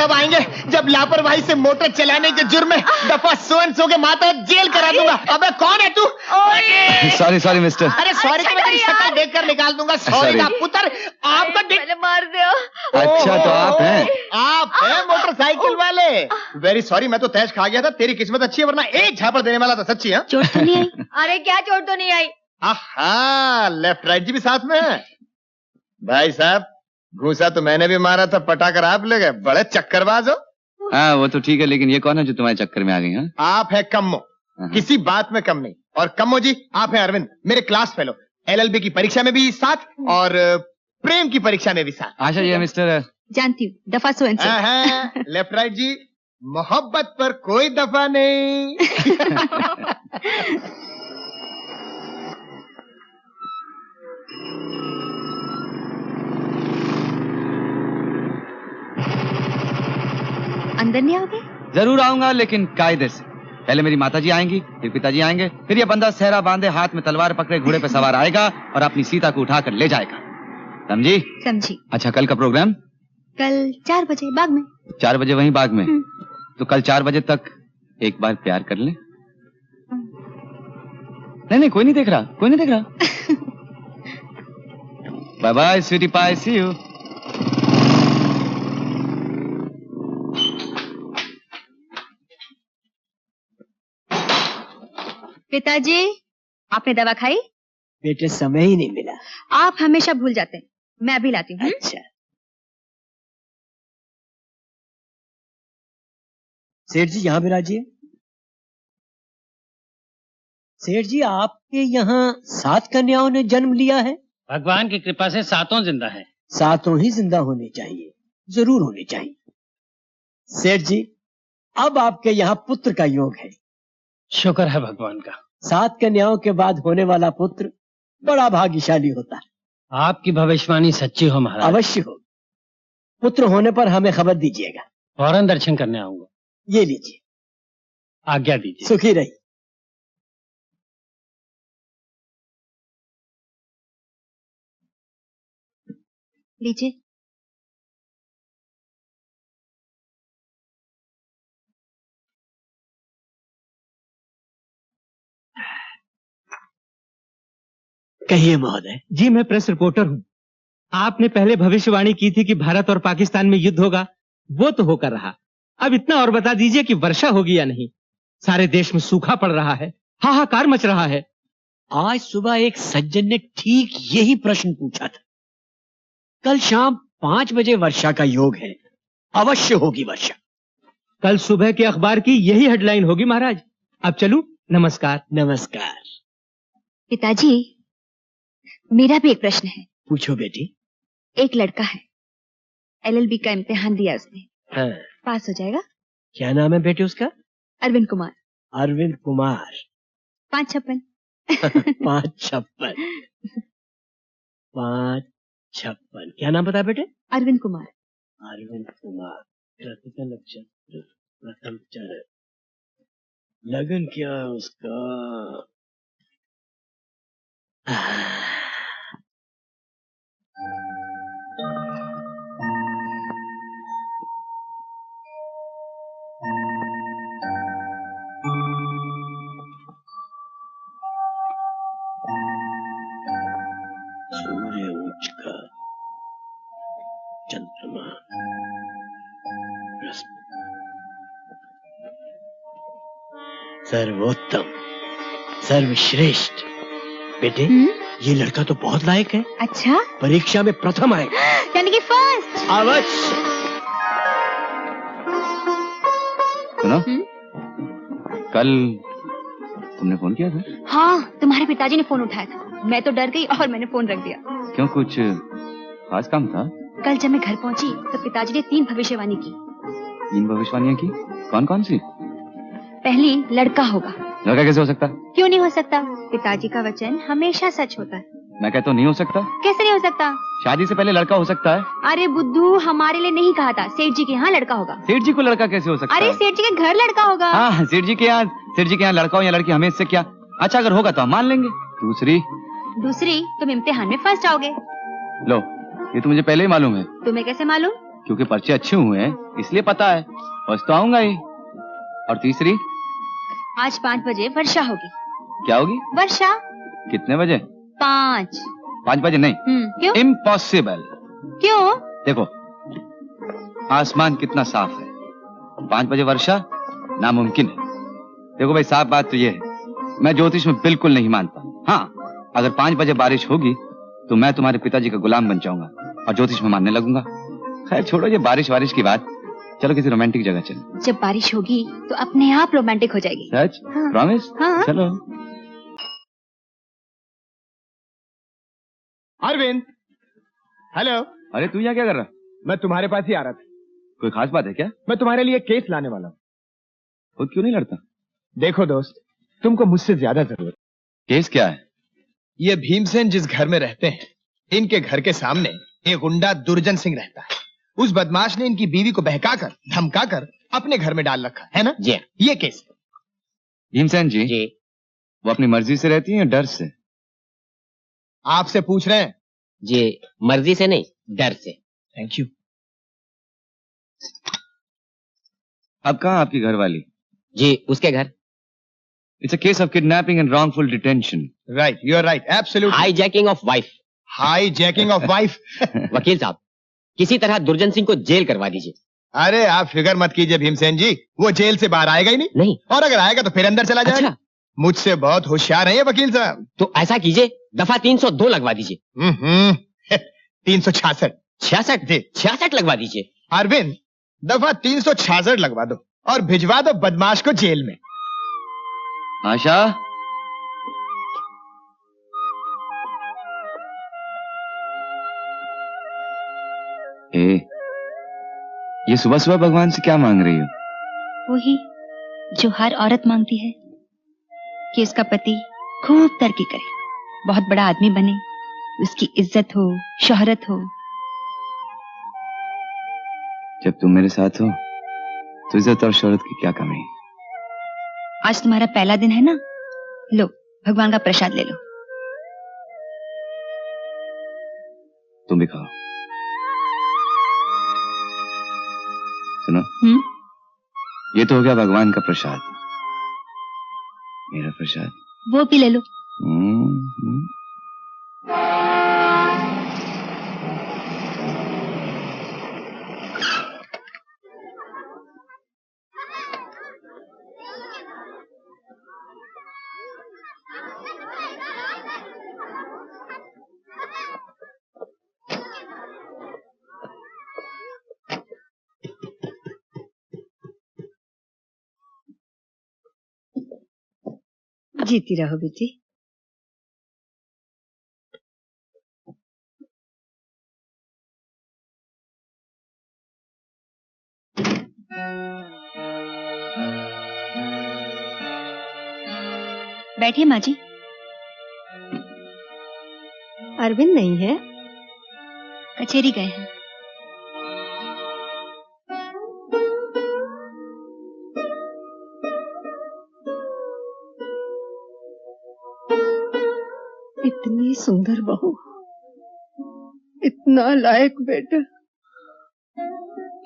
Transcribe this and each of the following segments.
तब आएंगे जब लापरवाही से मोटर चलाने के जुर्म में दफा सो के माता जेल करा दूंगा। अबे कौन है तू? Sorry mister. अरे सॉरी तो मैं तेरी शक्ल देखकर निकाल दूंगा। सॉरी का पुत्र आपको मार दिया। अच्छा तो आप हैं? आप हैं मोटरसाइकिल वाले? वेरी सॉरी, मैं तो तैश खा गया था। तेरी किस्मत अच्छी है, वरना एक झापड़ देने वाला था। सच्ची है? चोट तो नहीं आई? अरे क्या चोट तो नहीं आई? हाँ, लेफ्ट राइट जी भी साथ में है। भाई साहब, घूसा तो मैंने भी मारा था, पटाकर आप ले गए। बड़े चक्करबाज हो। हाँ वो तो ठीक है, लेकिन ये कौन है जो तुम्हारे चक्कर में आ गई? हाँ आप है कम्मो, किसी बात में कम नहीं। और कम्मो जी, आप हैं अरविंद, मेरे क्लास फेलो। LLB की परीक्षा में भी साथ और प्रेम की परीक्षा में भी साथ। आशा ये मिस्टर जानती हूँ, दफा सो लेफ्ट राइट जी, मोहब्बत पर कोई दफा नहीं। अंदर नहीं आओगे? जरूर आऊंगा, लेकिन कायदे से। पहले मेरी माताजी आएंगी, फिर पिताजी आएंगे, फिर ये बंदा सहरा बांधे हाथ में तलवार पकड़े घोड़े पे सवार आएगा और अपनी सीता को उठाकर ले जाएगा। समझी? समझी। अच्छा कल का प्रोग्राम? कल 4 बजे बाग में। 4 बजे वहीं बाग में? तो कल 4 बजे तक एक बार प्यार कर ले। नहीं कोई नहीं देख रहा, कोई नहीं देख रहा। Bye bye sweetie pie, see you. पिताजी, आपने दवा खाई? बेटे समय ही नहीं मिला। आप हमेशा भूल जाते हैं, मैं अभी लाती हूँ। अच्छा। सेठ जी यहाँ बिराजिए। सेठ जी, आपके यहाँ 7 कन्याओं ने जन्म लिया है? भगवान की कृपा से 7 जिंदा हैं। 7 ही जिंदा होने चाहिए, जरूर होने चाहिए। सेठ जी, अब आपके यहाँ पुत्र का योग है। शुक्र है भगवान का। 7 कन्याओं के बाद होने वाला पुत्र बड़ा भाग्यशाली होता है। आपकी भविष्यवाणी सच्ची हो महाराज। अवश्य हो। पुत्र होने पर हमें खबर दीजिएगा। फौरन दर्शन करने आऊंगा। ये लीजिए। आज्ञा दीजिए। सुखी रही। लीजिए। कहिए महोदय। जी मैं प्रेस रिपोर्टर हूँ। आपने पहले भविष्यवाणी की थी कि भारत और पाकिस्तान में युद्ध होगा, वो तो होकर रहा। अब इतना और बता दीजिए कि वर्षा होगी या नहीं। सारे देश में सूखा पड़ रहा है, हाहाकार मच रहा है। आज सुबह एक सज्जन ने ठीक यही प्रश्न पूछा था। कल शाम 5 बजे वर्षा का योग है, अवश्य होगी वर्षा। कल सुबह के अखबार की यही हेडलाइन होगी महाराज। अब चलूं? नमस्कार। नमस्कार। पिताजी, मेरा भी एक प्रश्न है। पूछो बेटी। एक लड़का है, LLB का इम्तिहान दिया उसने। हाँ। पास हो जाएगा। क्या नाम है बेटे उसका? अरविंद कुमार। अरविंद कुमार। 556। 556। 556। क्या नाम बता बेटे? अरविंद कुमार। अरविंद कुमार। कृतिका नक्षत्र, प्रथम चरण। लगन क्या है उसका? सूर्य उच्च का, चंद्रमा, सर्वोत्तम, सर्वश्रेष्ठ। बेटे, ये लड़का तो बहुत लायक है। अच्छा? परीक्षा में प्रथम आएगा। यानी कि फर्स्ट। अवश्य। सुनो, कल तुमने फोन किया था? हाँ, तुम्हारे पिताजी ने फोन उठाया था। मैं तो डर गई और मैंने फोन रख दिया। क्यों, कुछ खास काम था? कल जब मैं घर पहुंची तो पिताजी ने 3 भविष्यवाणी की। 3 भविष्यवाणियां की? कौन कौन सी? पहली, लड़का होगा। लड़का कैसे हो सकता? क्यों नहीं हो सकता? पिताजी का वचन हमेशा सच होता है। मैं कहता हूँ नहीं हो सकता। कैसे नहीं हो सकता? शादी से पहले लड़का हो सकता है। अरे बुद्धू, हमारे लिए नहीं कहा था। सेठ जी के यहाँ लड़का होगा। सेठ जी को लड़का कैसे हो सकता है? अरे सेठ जी के घर लड़का होगा। हाँ, सेठ जी के यहाँ लड़का हो या लड़की, हमें इससे क्या। अच्छा अगर होगा तो हम मान लेंगे। दूसरी, तुम इम्तिहान में फर्स्ट आओगे। लो, ये तो मुझे पहले ही मालूम है। तुम्हें कैसे मालूम? क्योंकि पर्चे अच्छे हुए हैं इसलिए पता है, बस तो आऊंगा ही। और तीसरी? आज 5 बजे वर्षा होगी। क्या होगी? वर्षा। कितने बजे? 5। 5 बजे नहीं, क्यों? इम्पॉसिबल। क्यों? देखो आसमान कितना साफ है, 5 बजे वर्षा नामुमकिन है। देखो भाई साफ बात तो ये है, मैं ज्योतिष में बिल्कुल नहीं मानता। हाँ, अगर 5 बजे बारिश होगी तो मैं तुम्हारे पिताजी का गुलाम बन जाऊंगा और ज्योतिष में मानने लगूंगा। खैर छोड़ो ये बारिश की बात, चलो किसी रोमांटिक जगह चलो। जब बारिश होगी तो अपने आप रोमांटिक हो जाएगी। सच? हाँ। प्रॉमिस? हाँ। चलो। अरविंद, हेलो। अरे तू यहाँ क्या कर रहा? मैं तुम्हारे पास ही आ रहा था। कोई खास बात है क्या? मैं तुम्हारे लिए केस लाने वाला हूँ। खुद क्यों नहीं लड़ता? देखो दोस्त, तुमको मुझसे ज्यादा जरूरत। केस क्या है? ये भीमसेन जिस घर में रहते हैं, इनके घर के सामने एक गुंडा दुर्जन सिंह रहता है। उस बदमाश ने इनकी बीवी को बहकाकर धमकाकर अपने घर में डाल रखा है ना जी। ये केस। भीमसेन जी, वो अपनी मर्जी से रहती है या डर से? आपसे पूछ रहे हैं। जी, मर्जी से नहीं, डर से। Thank you. अब कहाँ आपकी घरवाली? जी, उसके घर। It's a case of kidnapping and wrongful detention. Right, you are right, absolutely. Hijacking of wife. Hijacking of wife. वकील साहब, किसी तरह दुर्जन सिंह को जेल करवा दीजिए। अरे आप फिक्र मत कीजिए भीमसेन जी, वो जेल से बाहर आएगा ही नहीं। नहीं। और अगर आएगा तो फिर अंदर चला जाएगा। अच्छा। मुझसे बहुत होशियार है ये वकील साहब। तो ऐसा कीजिए, दफा 302 लगवा दीजिए। 366। 66? जी। 66 लगवा दीजिए। अरविंद, दफा 366 लगवा दो और भिजवा दो बदमाश को जेल में। आशा, ये सुबह सुबह भगवान से क्या मांग रही हो? वही जो हर औरत मांगती है, कि उसका पति खूब तरक्की करे, बहुत बड़ा आदमी बने, उसकी इज्जत हो, शोहरत हो। जब तुम मेरे साथ हो तो इज्जत और शोहरत की क्या कमी? आज तुम्हारा पहला दिन है ना, लो भगवान का प्रसाद ले लो। तुम भी खाओ। सुनो, ये तो हो गया भगवान का प्रसाद, मेरा प्रसाद वो भी ले लो। जीती रहो बेटी। बैठिए माँ जी। अरविंद नहीं है? कचहरी गए हैं। इतनी सुंदर बहू, इतना लायक बेटा,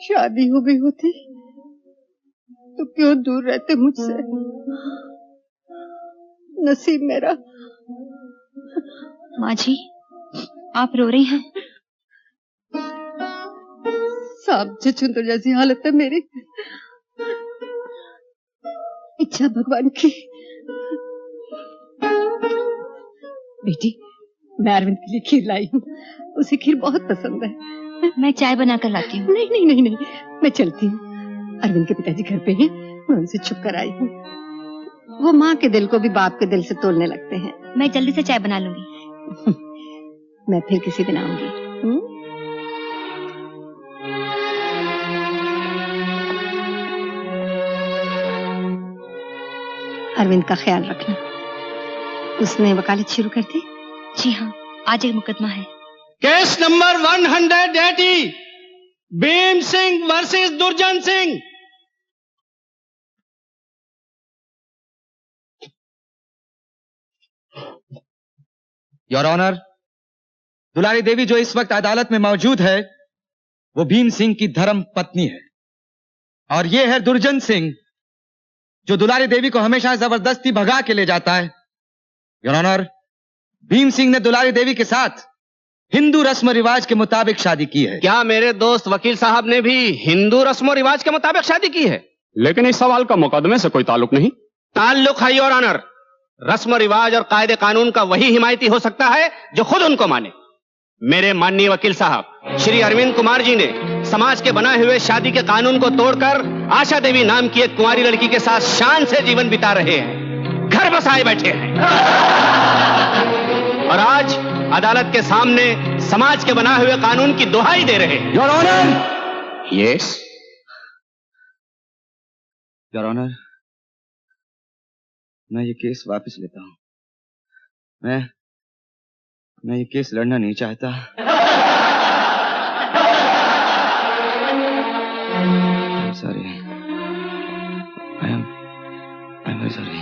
शादी हो गई होती तो क्यों दूर रहते मुझसे। नसीब मेरा। माँ जी, आप रो रही हैं? सांप छुछुंदर जैसी हालत है मेरी। इच्छा भगवान की। बेटी, मैं अरविंद के लिए खीर लाई हूँ, उसे खीर बहुत पसंद है। मैं चाय बनाकर लाती हूँ। नहीं नहीं नहीं नहीं, मैं चलती हूँ। अरविंद के पिताजी घर पे हैं, मैं उनसे छुप कर आई हूँ। वो माँ के दिल को भी बाप के दिल से तोड़ने लगते हैं। मैं जल्दी से चाय बना लूंगी। मैं फिर किसी दिन आऊंगी। अरविंद का ख्याल रखना। उसने वकालत शुरू कर दी? जी हाँ, आज एक मुकदमा है। Case number 180, Bhim Singh versus दुर्जन सिंह। योर ऑनर, दुलारी देवी जो इस वक्त अदालत में मौजूद है, वो भीम सिंह की धर्म पत्नी है, और ये है दुर्जन सिंह, जो दुलारी देवी को हमेशा जबरदस्ती भगा के ले जाता है। योर ऑनर, भीम सिंह ने दुलारी देवी के साथ हिंदू रस्म रिवाज के मुताबिक शादी की है। क्या मेरे दोस्त वकील साहब ने भी हिंदू रस्म रिवाज के मुताबिक शादी की है? लेकिन इस सवाल का मुकदमे से कोई ताल्लुक नहीं। ताल्लुक है योर ऑनर। रस्म रिवाज और कायदे कानून का वही हिमायती हो सकता है जो खुद उनको माने। मेरे माननीय वकील साहब श्री अरविंद कुमार जी ने समाज के बनाए हुए शादी के कानून को तोड़कर आशा देवी नाम की एक कुंवारी लड़की के साथ शान से जीवन बिता रहे हैं, घर बसाए बैठे हैं, और आज अदालत के सामने समाज के बनाए हुए कानून की दुहाई दे रहे हैं। Your honour. Yes your honour, मैं ये केस वापस लेता हूं। मैं ये केस लड़ना नहीं चाहता। I'm sorry. I'm very sorry.